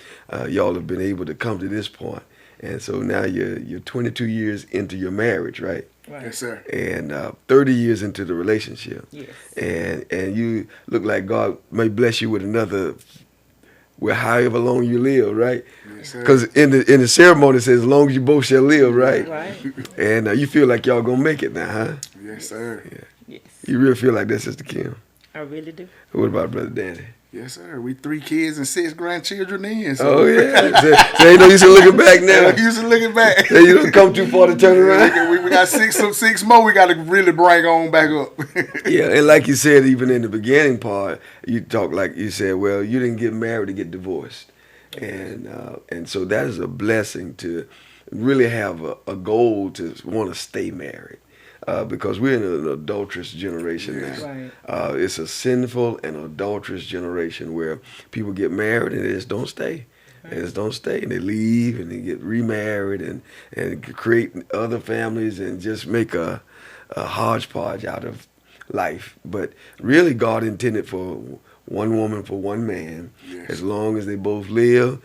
y'all have been able to come to this point. And so now you're 22 years into your marriage, right? Yes, sir. And 30 years into the relationship. Yes. And you look like God may bless you with another, with however long you live, right? Yes, sir. Because in the ceremony it says, as long as you both shall live, right? Right. And you feel like y'all gonna make it now, huh? Yes, sir. Yeah. Yes. You really feel like that, Sister Kim? I really do. What about Brother Danny? Yes, sir. We 3 kids and 6 grandchildren in. So. Oh, yeah. So ain't no use in looking back now. You used to looking back. Hey, you don't come too far to turn around. We got six more we got to really bring on back up. Yeah, and like you said, even in the beginning part, you talk like you said, well, you didn't get married to get divorced. And so that is a blessing to really have a goal to want to stay married. Because we're in an adulterous generation now. Right. It's a sinful and adulterous generation where people get married and they just don't stay. They just don't stay, and they leave and they get remarried and create other families and just make a hodgepodge out of life. But really God intended for one woman for one man, as long as they both live.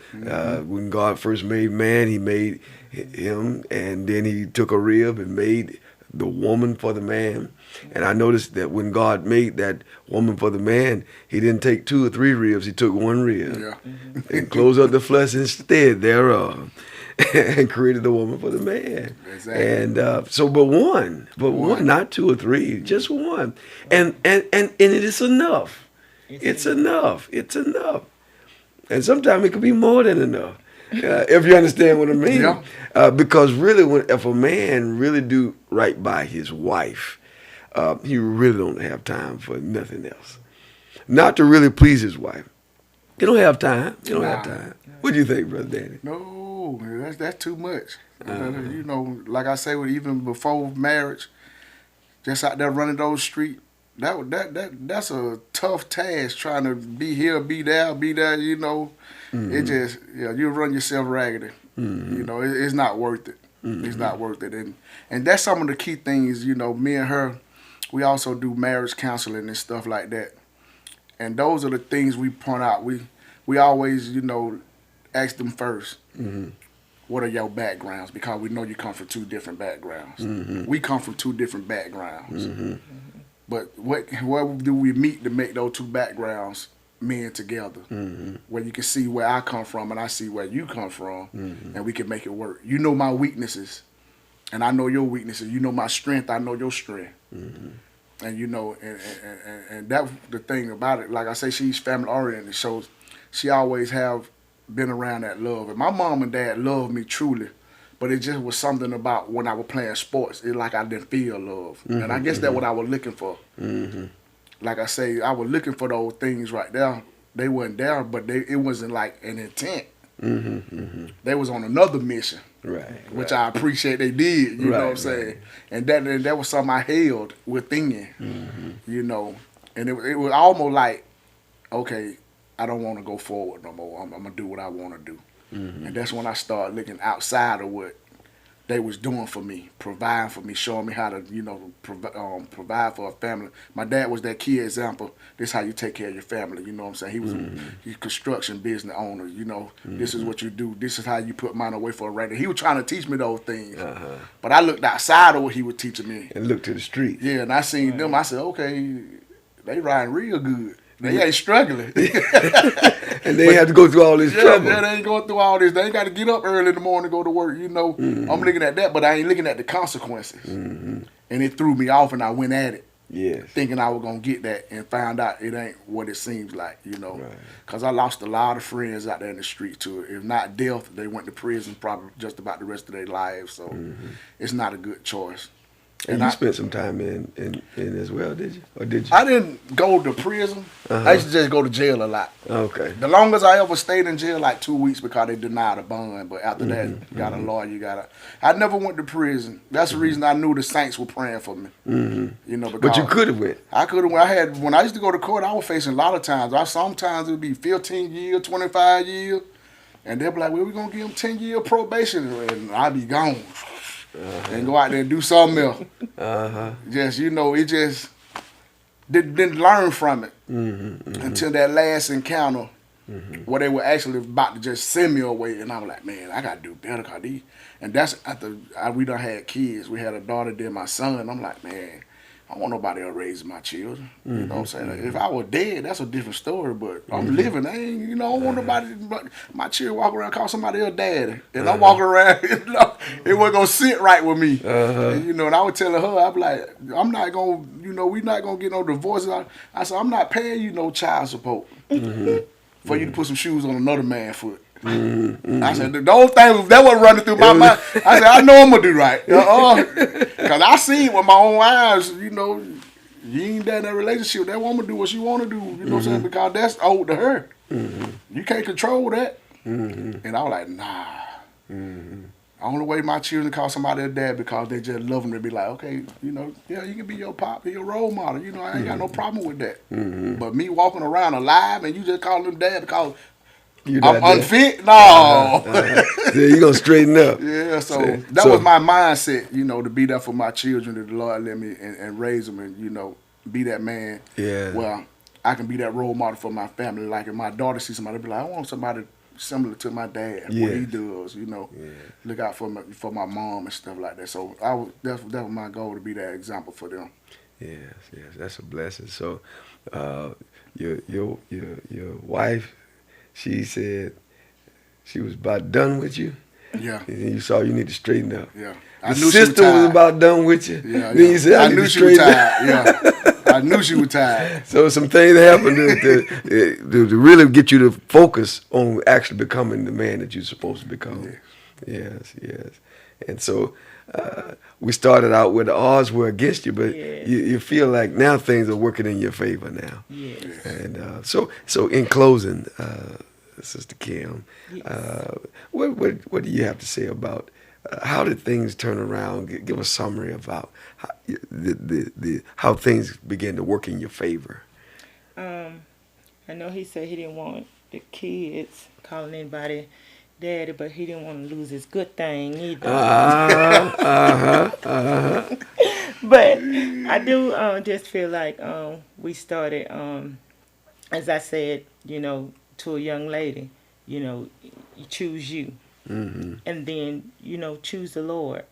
When God first made man, he made him, and then he took a rib and made the woman for the man. And I noticed that when God made that woman for the man, he didn't take 2 or 3 ribs, he took 1 rib and closed up the flesh instead thereof and created the woman for the man. Exactly. And but one, not 2 or 3, just one. And it is enough. It's enough. And sometimes it could be more than enough. If you understand what I mean. Because really, if a man really do right by his wife, he really don't have time for nothing else. Not to really please his wife. He don't have time. What do you think, Brother Danny? No, that's too much. You know, like I say, even before marriage, just out there running those streets, that's a tough task trying to be here, be there, you know. It just, you run yourself raggedy. You know, it's not worth it. It's not worth it. And that's some of the key things, you know, me and her, we also do marriage counseling and stuff like that. And those are the things we point out. We we always, ask them first. What are your backgrounds? Because we know you come from two different backgrounds. We come from two different backgrounds. But what do we meet to make those two backgrounds men together? Where you can see where I come from and I see where you come from, and we can make it work. You know my weaknesses, and I know your weaknesses. You know my strength, I know your strength. And and that's the thing about it. Like I say, she's family oriented, so she always have been around that love. And my mom and dad loved me truly, but it just was something about when I was playing sports, it like I didn't feel love. And I guess that's what I was looking for. Like I say, I was looking for those things right there. They weren't there, but it wasn't like an intent. They was on another mission, which I appreciate they did. You know what I'm saying? And that was something I held within. And it was almost like, okay, I don't want to go forward no more. I'm gonna do what I want to do. And that's when I started looking outside of what they was doing for me, providing for me, showing me how to, provide for a family. My dad was that key example. This is how you take care of your family. You know what I'm saying? He was a construction business owner. This is what you do. This is how you put money away for a rainy. He was trying to teach me those things. But I looked outside of what he was teaching me. And looked to the street. Yeah, and I seen them. I said, okay, they riding real good. They ain't struggling. And they have to go through all this trouble. Yeah, they ain't going through all this. They ain't got to get up early in the morning to go to work. I'm looking at that, but I ain't looking at the consequences. And it threw me off, and I went at it. Thinking I was going to get that, and found out it ain't what it seems like, Because I lost a lot of friends out there in the street to it. If not death, they went to prison probably just about the rest of their lives. So it's not a good choice. And you spent some time in as well, did you? Or did you? I didn't go to prison. I used to just go to jail a lot. Okay. The longest I ever stayed in jail, like 2 weeks, because they denied a bond. But after that, you got a lawyer, I never went to prison. That's the reason I knew the saints were praying for me. Because but you could have went. I could have. When I used to go to court, I was facing a lot of times. Sometimes it would be 15 years, 25 years. And they'll be like, well, we're going to give them 10-year probation. And I'd be gone. And go out there and do something else. Just, it just didn't learn from it until that last encounter where they were actually about to just send me away. And I was like, man, I got to do better. And that's after we done had kids. We had a daughter, then my son. I'm like, man, I don't want nobody else raising my children. You know what I'm saying? If I was dead, that's a different story. But I'm living. I ain't, I don't want nobody, my children walk around call somebody else daddy. And I'm walking around, it wasn't going to sit right with me. And I was telling her, I'm like, I'm not going to, we not going to get no divorces. I said, I'm not paying you no child support for you to put some shoes on another man's foot. I said, the whole thing, that was running through my mind. I said, I know I'm going to do right. Because I see it with my own eyes, you ain't done that relationship. That woman do what she want to do, you know what I'm saying? Because that's owed to her. You can't control that. And I was like, nah. Only way my children call somebody their dad because they just love them to be like, okay, yeah, you can be your pop, be your role model. I ain't got no problem with that. But me walking around alive and you just calling them dad because I'm unfit? No. Yeah, you're going to straighten up. Yeah, so that was my mindset, to be there for my children, that the Lord let me and raise them and, be that man. Yeah. Well, I can be that role model for my family. Like if my daughter sees somebody, be like, I want somebody similar to my dad, what he does, look out for my mom and stuff like that. So that was my goal, to be that example for them. Yes, that's a blessing. So your wife, she said she was about done with you. Yeah. And then you saw you need to straighten up. Yeah. I knew sister was about done with you. Yeah. Then you said I knew she was tired. Yeah. I knew she was tired. So some things happened to really get you to focus on actually becoming the man that you're supposed to become. Yes. And so we started out where the odds were against you, but you feel like now things are working in your favor now. Yes. And so in closing, Sister Kim, what do you have to say about how did things turn around? Give a summary about how things began to work in your favor. I know he said he didn't want the kids calling anybody daddy, but he didn't want to lose his good thing either. But I do just feel like we started, as I said, to a young lady, you know, you choose you. And then, you know, choose the Lord.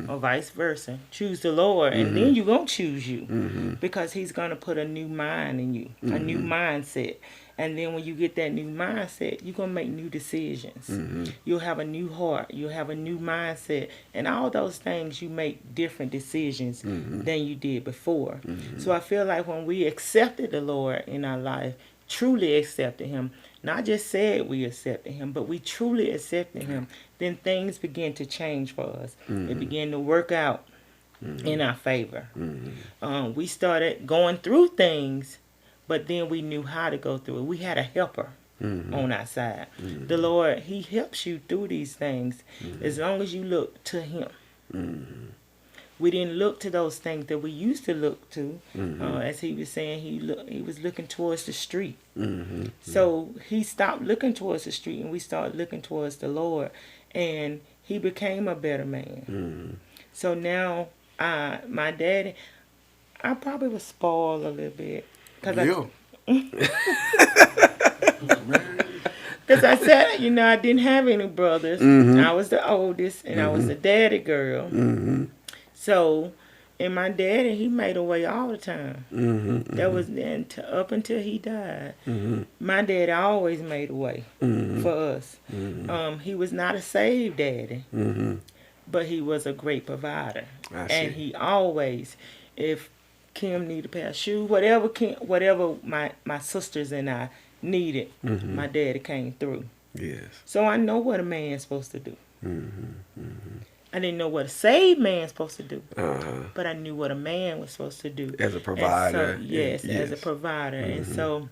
Or vice versa. Choose the Lord, and then you're going to choose you. Because he's going to put a new mind in you, a new mindset. And then when you get that new mindset, you're going to make new decisions. You'll have a new heart. You'll have a new mindset. And all those things, you make different decisions than you did before. So I feel like when we accepted the Lord in our life, truly accepted him, not just said we accepted him, but we truly accepted him, then things begin to change for us. It began to work out in our favor. We started going through things, but then we knew how to go through it. We had a helper on our side. The Lord, he helps you through these things as long as you look to him. We didn't look to those things that we used to look to. As he was saying, he was looking towards the street. So he stopped looking towards the street, and we started looking towards the Lord. And he became a better man. So now, my daddy, I probably was spoiled a little bit. Because I said, you know, I didn't have any brothers. I was the oldest, and I was the daddy girl. So, and my daddy, he made a way all the time. That was up until he died. My daddy always made a way for us. He was not a saved daddy, but he was a great provider. And he always, if Kim needed a pair of shoes, whatever my sisters and I needed, my daddy came through. Yes. So I know what a man's supposed to do. I didn't know what a saved man's supposed to do, but I knew what a man was supposed to do. As a provider. So, yes, as a provider. And so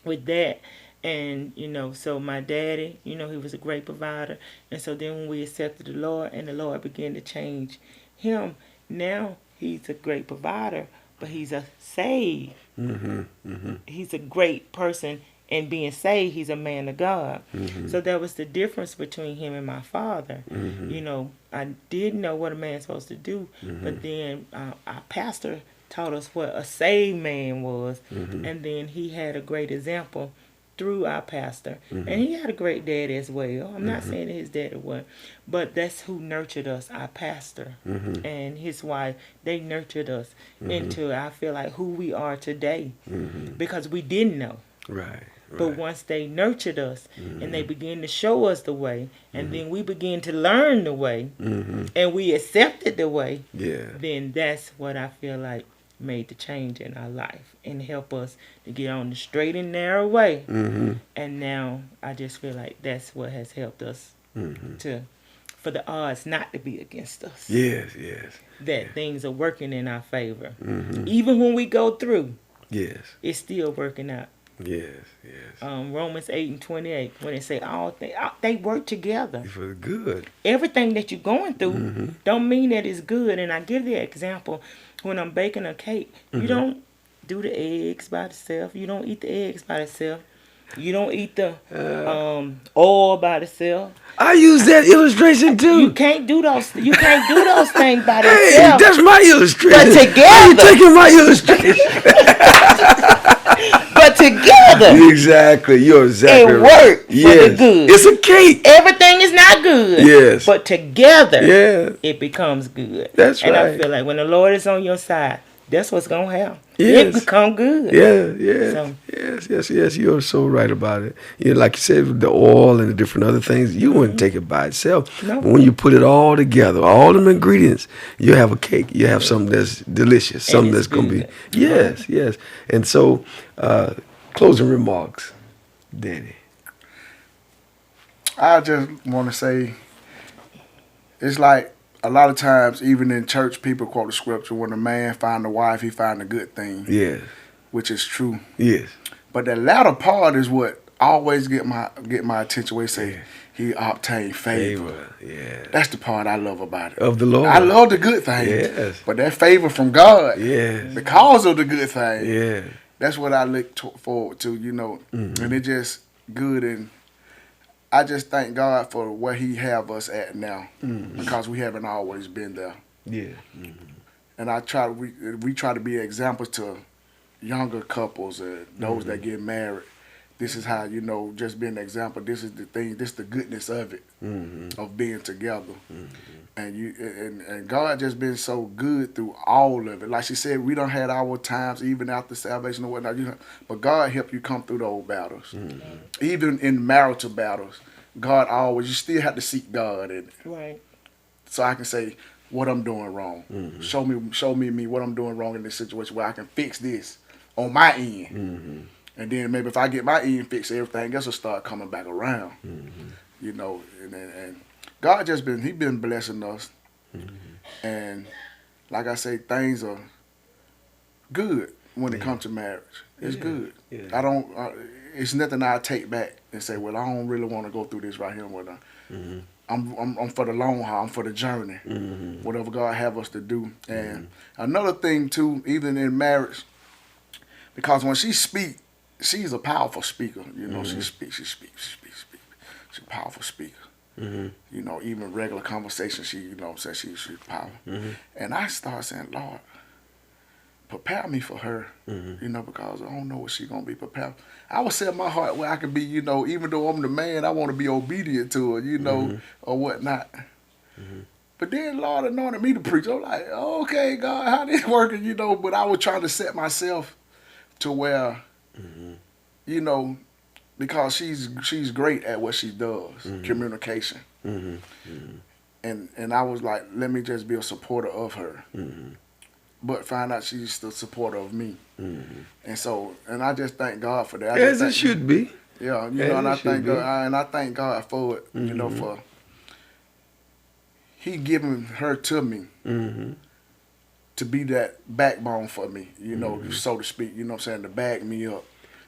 with that, and, you know, so my daddy, you know, he was a great provider. And so then when we accepted the Lord, and the Lord began to change him, now he's a great provider, but he's a saved. He's a great person. And being saved, he's a man of God. So that was the difference between him and my father. You know, I didn't know what a man's supposed to do, but then our pastor taught us what a saved man was. And then he had a great example through our pastor. And he had a great dad as well. I'm not saying that his daddy wasn't, but that's who nurtured us, our pastor and his wife. They nurtured us into, I feel like, who we are today, because we didn't know. Right. But once they nurtured us and they began to show us the way, and then we began to learn the way, and we accepted the way, then that's what I feel like made the change in our life and help us to get on the straight and narrow way. And now I just feel like that's what has helped us for the odds not to be against us. Yes. That things are working in our favor. Even when we go through, it's still working out. Yes. Romans 8:28, when it say all things, they work together For the good. Everything that you're going through don't mean that it's good. And I give the example, when I'm baking a cake, you don't do the eggs by itself. You don't eat the eggs by itself. You don't eat the oil by itself. I use that illustration too. You can't do those. You can't do those things by Hey, themselves. that's my illustration. But together. You taking my illustration? But together. Exactly. You're exactly It right. worked for the good. It's a cake. Everything is not good. Yes. But together, Yeah. it becomes good. That's and right. I feel like when the Lord is on your side, that's what's going to happen. Yes. It become good. Yeah. So- Yes. You're so right about it. You know, like you said, with the oil and the different other things, you wouldn't take it by itself. No. But when you put it all together, all them ingredients, you have a cake. You have something that's delicious, something it's that's going to be. good. Yes. And so, closing remarks, Danny. I just want to say, it's like a lot of times, even in church, people quote the scripture, when a man find a wife, he find a good thing, Yes. which is true. Yes. But the latter part is what always get my attention. Where they say he obtained favor. Yeah. That's the part I love about it. Of the Lord. I love the good things. Yes. But that favor from God, Yes. because of the good thing, Yeah. that's what I look forward to, you know. And it's just good. And I just thank God for where he have us at now, because we haven't always been there. Yeah. And we try to be examples to younger couples and those that get married. This is how, just being an example. This is the thing. This is the goodness of it, of being together. And and God just been so good through all of it. Like she said, we don't had our times even after salvation or whatnot. But God helped you come through those battles. Even in marital battles, God always, you still have to seek God in it. Right. So I can say what I'm doing wrong. Show me what I'm doing wrong in this situation where I can fix this on my end. And then maybe if I get my end fixed, everything else will start coming back around. And God he been blessing us. And like I say, things are good when it comes to marriage. It's good. Yeah. I don't. It's nothing I take back and say, well, I don't really want to go through this right here. I'm for the long haul. I'm for the journey. Whatever God have us to do. And another thing too, even in marriage, because when she speak, she's a powerful speaker. She speaks. She's a powerful speaker. Even regular conversation, she's powerful. And I start saying, Lord, prepare me for her, because I don't know what she's gonna be prepared. I would set my heart where I can be, even though I'm the man, I want to be obedient to her, or whatnot. But then Lord anointed me to preach. I'm like, okay, God, how this working, But I was trying to set myself to where, because she's great at what she does, communication. And I was like, let me just be a supporter of her. But find out she's the supporter of me. And I just thank God for that. As it should be. Yeah, and I thank God, and I thank God for it, for He giving her to me to be that backbone for me, so to speak, to back me up,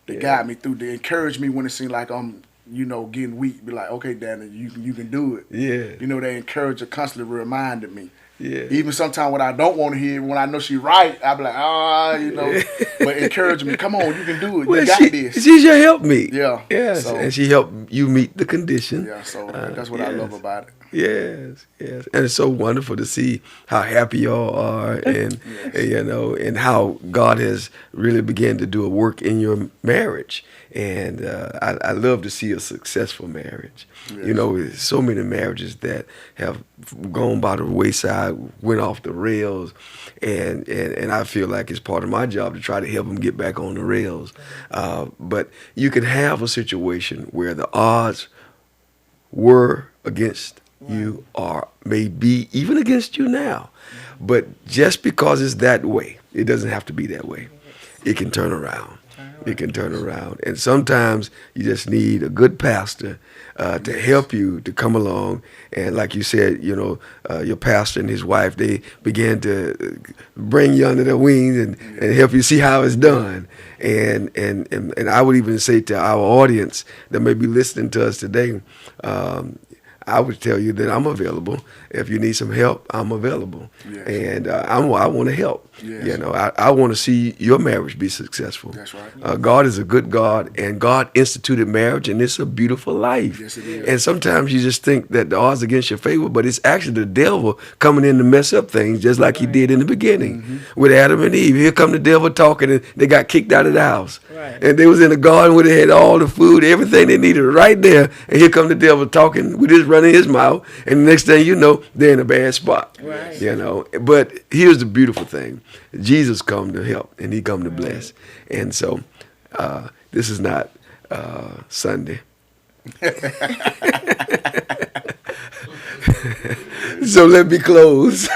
to guide me through, to encourage me when it seems like I'm, getting weak. Be like, okay, Danny, you can do it. Yeah. They encourage her, constantly reminding me. Yeah. Even sometimes when I don't want to hear, when I know she's right, I be like, but encourage me. Come on, you can do it. You got this. She's your helpmeet. Yeah. Yes. So, and she helped you meet the condition. Yeah. So that's what I love about it. Yes. And it's so wonderful to see how happy y'all are, and and how God has really begun to do a work in your marriage. And I love to see a successful marriage. Yes. So many marriages that have gone by the wayside, went off the rails, and I feel like it's part of my job to try to help them get back on the rails. But you can have a situation where the odds were against you, or maybe even against you now. But just because it's that way, it doesn't have to be that way. It can turn around. It can turn around. And sometimes you just need a good pastor to help you to come along. And like you said, your pastor and his wife, they began to bring you under their wings and help you see how it's done. And I would even say to our audience that may be listening to us today, I would tell you that I'm available. If you need some help, I'm available. Yes. And I want to help. Yes. I want to see your marriage be successful. That's right. God is a good God, and God instituted marriage, and it's a beautiful life. Yes, it is. And sometimes you just think that the odds against your favor, but it's actually the devil coming in to mess up things, just like he did in the beginning with Adam and Eve. Here come the devil talking, and they got kicked out of the house. Right. And they was in the garden where they had all the food, everything they needed right there. And here come the devil talking with his running his mouth, and the next thing you know, they're in a bad spot. Right. But here's the beautiful thing: Jesus come to help, and He come to bless. And so, this is not Sunday. So let me close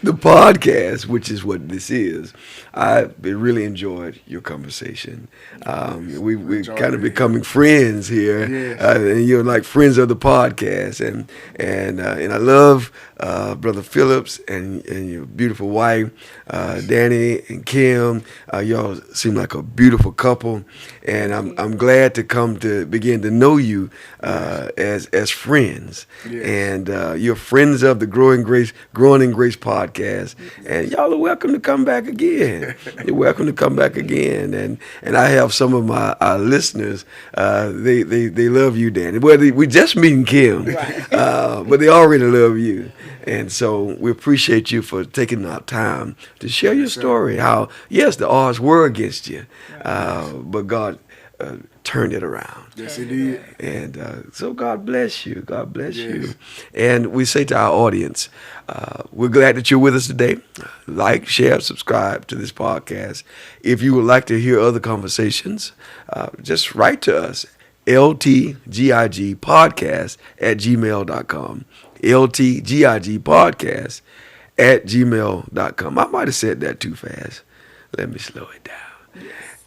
the podcast, which is what this is. I really enjoyed your conversation. We're kind of becoming friends here, and you're like friends of the podcast. And I love Brother Phillips and your beautiful wife, Danny and Kim. Y'all seem like a beautiful couple, and I'm glad to come to begin to know you as friends. Yes. And you're friends of the Growing in Grace podcast, and y'all are welcome to come back again. You're welcome to come back again. And I have some of my listeners. They love you, Danny. Well, we just meeting Kim, but they already love you. And so we appreciate you for taking our time to share your story. How, yes, the odds were against you, but God turned it around. Yes, he did. And so God bless you. God bless Yes. you. And we say to our audience, we're glad that you're with us today. Like, share, subscribe to this podcast. If you would like to hear other conversations, just write to us, ltgigpodcast at gmail.com. ltgigpodcast@gmail.com. I might have said that too fast. Let me slow it down.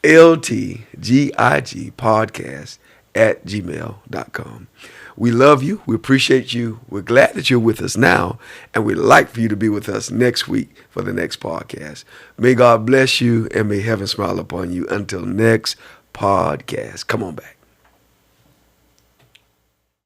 ltgigpodcast@gmail.com. We love you. We appreciate you. We're glad that you're with us now, and we'd like for you to be with us next week for the next podcast. May God bless you, and may heaven smile upon you. Until next podcast. Come on back.